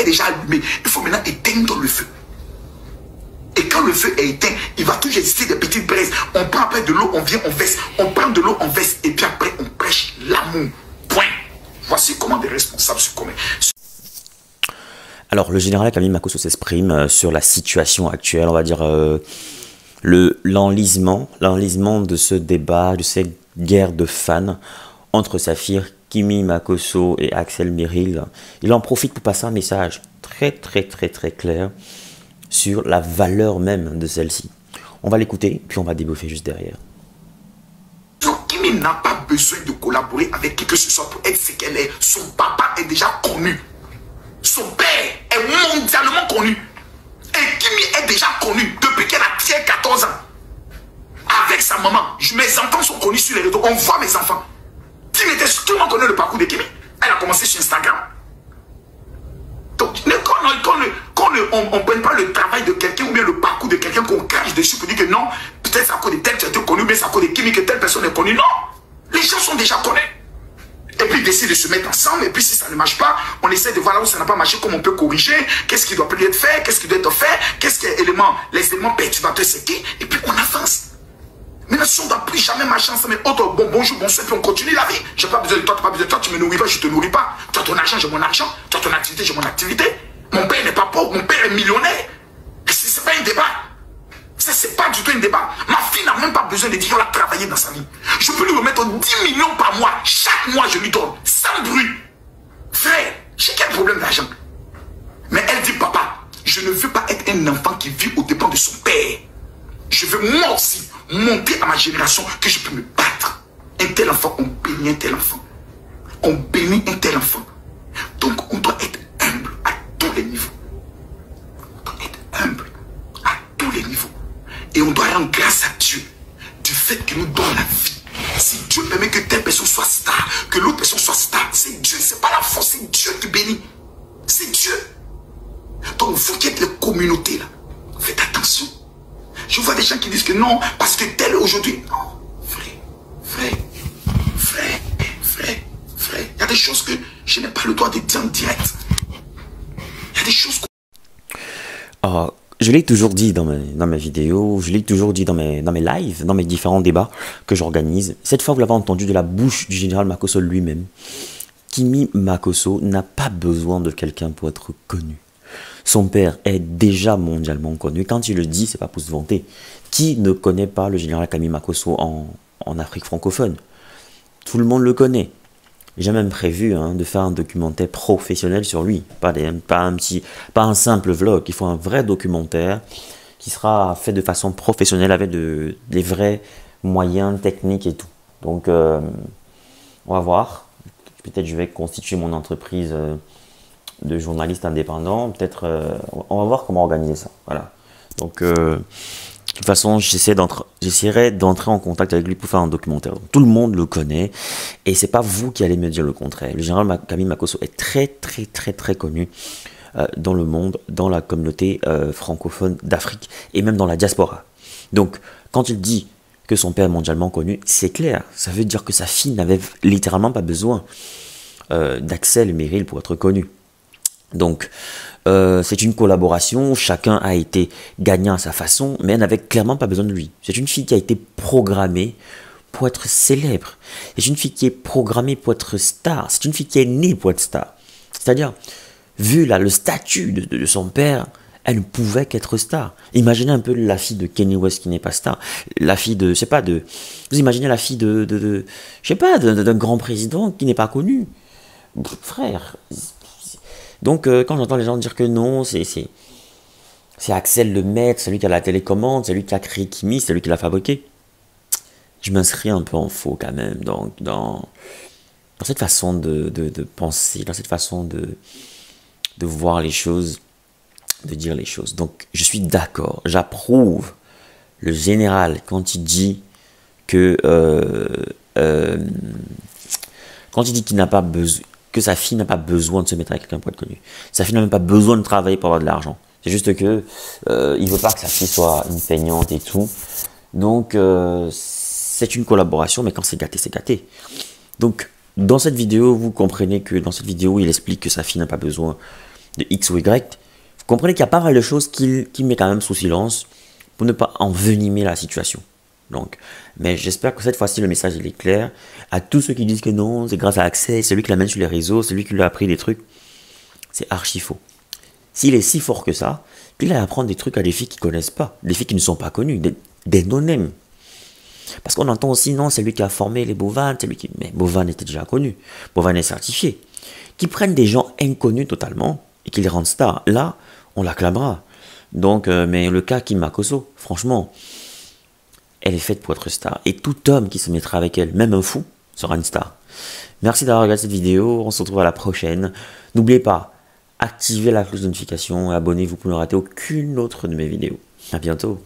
déjà allumé. Il faut maintenant éteindre le feu. Et quand le feu est éteint, il va toujours exister des petites braises. On prend après de l'eau, on vient, on verse. On prend de l'eau, on verse. Et puis après, on prêche l'amour. Point. Voici comment des responsables se commettent. Alors, le général Camille Makosso s'exprime sur la situation actuelle, on va dire l'enlisement de ce débat, de cette guerre de fans entre Saphir, Kimi Makosso et Axel Merrill. Il en profite pour passer un message très clair sur la valeur même de celle-ci. On va l'écouter, puis on va débriefer juste derrière. Kimi n'a pas besoin de collaborer avec qui que ce soit pour être ce qu'elle est. Son papa est déjà connu. Son père est mondialement connu. Et Kimi est déjà connu depuis qu'elle a 14 ans. Avec sa maman. Mes enfants sont connus sur les réseaux. On voit mes enfants. Tout le monde connaît le parcours de Kimi. Elle a commencé sur Instagram. Donc, quand on ne prenne pas le travail de quelqu'un ou bien le parcours de quelqu'un qu'on crache dessus pour dire que non, peut-être c'est à cause de tel qui a été connu, mais c'est à cause de Kimi que telle personne est connue. Non, les gens sont déjà connus. Et puis ils décident de se mettre ensemble, et puis si ça ne marche pas, on essaie de voir là où ça n'a pas marché, comment on peut corriger, qu'est-ce qui doit plus être fait, qu'est-ce qui doit être fait, qu'est-ce qui est les éléments perturbateurs c'est qui, et puis on avance. Maintenant, si on ne doit plus jamais marcher ensemble, mais autre, bonjour, bonsoir, puis on continue la vie. Je n'ai pas besoin de toi, tu n'as pas besoin de toi, tu ne me nourris pas, je ne te nourris pas. Tu as ton argent, j'ai mon argent. Tu as ton activité, j'ai mon activité. Mon père n'est pas pauvre, mon père est millionnaire. Ce n'est pas un débat. Ça, ce n'est pas du tout un débat. Ma fille n'a même pas besoin de dire qu'elle a travaillé dans sa vie. Je peux lui remettre 10 millions par mois. Chaque mois, je lui donne, sans bruit. Frère, j'ai quel problème d'argent? Mais elle dit, papa, je ne veux pas être un enfant qui vit aux dépens de son père. Je veux moi aussi monter à ma génération que je peux me battre. Un tel enfant, on bénit un tel enfant. On bénit un tel enfant. Donc on doit être humble à tous les niveaux. On doit être humble à tous les niveaux. Et on doit rendre grâce à Dieu du fait qu'il nous donne la vie. Si Dieu permet que telle personne soit star, que l'autre personne soit star, c'est Dieu, c'est pas la force, c'est Dieu qui bénit. C'est Dieu. Donc vous qui êtes les communautés là, faites attention. Je vois des gens qui disent que non, parce que tel aujourd'hui. Non, frère. Il y a des choses que je n'ai pas le droit de dire en direct. Il y a des choses. Je l'ai toujours dit dans mes vidéos, je l'ai toujours dit dans mes lives, dans mes différents débats que j'organise. Cette fois, vous l'avez entendu de la bouche du général Makosso lui-même. Kimi Makosso n'a pas besoin de quelqu'un pour être connu. Son père est déjà mondialement connu. Quand il le dit, c'est pas pour se vanter. Qui ne connaît pas le général Camille Makosso en Afrique francophone? Tout le monde le connaît. J'ai même prévu de faire un documentaire professionnel sur lui. Pas un simple vlog. Il faut un vrai documentaire qui sera fait de façon professionnelle avec des vrais moyens techniques et tout. Donc, on va voir. Peut-être je vais constituer mon entreprise de journalistes indépendants, peut-être, on va voir comment organiser ça, voilà. Donc, de toute façon, j'essaierai d'entrer en contact avec lui pour faire un documentaire. Donc, tout le monde le connaît, et c'est pas vous qui allez me dire le contraire. Le général Camille Makosso est très connu dans le monde, dans la communauté francophone d'Afrique, et même dans la diaspora. Donc, quand il dit que son père est mondialement connu, c'est clair, ça veut dire que sa fille n'avait littéralement pas besoin d'Axel Merrill pour être connu. Donc, c'est une collaboration, chacun a été gagnant à sa façon, mais elle n'avait clairement pas besoin de lui. C'est une fille qui a été programmée pour être célèbre. C'est une fille qui est programmée pour être star. C'est une fille qui est née pour être star. C'est-à-dire, vu là, le statut de son père, elle ne pouvait qu'être star. Imaginez un peu la fille de Kanye West qui n'est pas star. La fille de, je sais pas, vous imaginez la fille je sais pas, d'un grand président qui n'est pas connu. Frère. Donc, quand j'entends les gens dire que non, c'est Axel le maître, c'est lui qui a la télécommande, c'est lui qui a créé Kimi, c'est lui qui l'a fabriqué, je m'inscris un peu en faux quand même dans cette façon de penser, dans cette façon de voir les choses, de dire les choses. Donc, je suis d'accord, j'approuve le général quand il dit que qu'il n'a pas besoin, que sa fille n'a pas besoin de se mettre avec quelqu'un pour être connu. Sa fille n'a même pas besoin de travailler pour avoir de l'argent. C'est juste que il veut pas que sa fille soit une peignante et tout. Donc c'est une collaboration, mais quand c'est gâté, c'est gâté. Donc dans cette vidéo, vous comprenez que dans cette vidéo, il explique que sa fille n'a pas besoin de X ou Y, vous comprenez qu'il y a pas mal de choses qu'il met quand même sous silence pour ne pas envenimer la situation. Donc, mais j'espère que cette fois-ci le message il est clair. À tous ceux qui disent que non, c'est grâce à Access, c'est lui qui l'amène sur les réseaux, c'est lui qui lui a appris des trucs, c'est archi faux. S'il est si fort que ça, puis il va apprendre des trucs à des filles qui ne connaissent pas, des filles qui ne sont pas connues, des non-name. Parce qu'on entend aussi, non, c'est lui qui a formé les Bovan, c'est lui qui... Mais Bovan était déjà connu, Bovan est certifié. Qui prennent des gens inconnus totalement et qui les rendent stars. Là, on l'acclamera. Donc, mais le cas Kim Makosso, franchement, elle est faite pour être star. Et tout homme qui se mettra avec elle, même un fou, sera une star. Merci d'avoir regardé cette vidéo, on se retrouve à la prochaine. N'oubliez pas, activez la cloche de notification et abonnez-vous pour ne rater aucune autre de mes vidéos. À bientôt.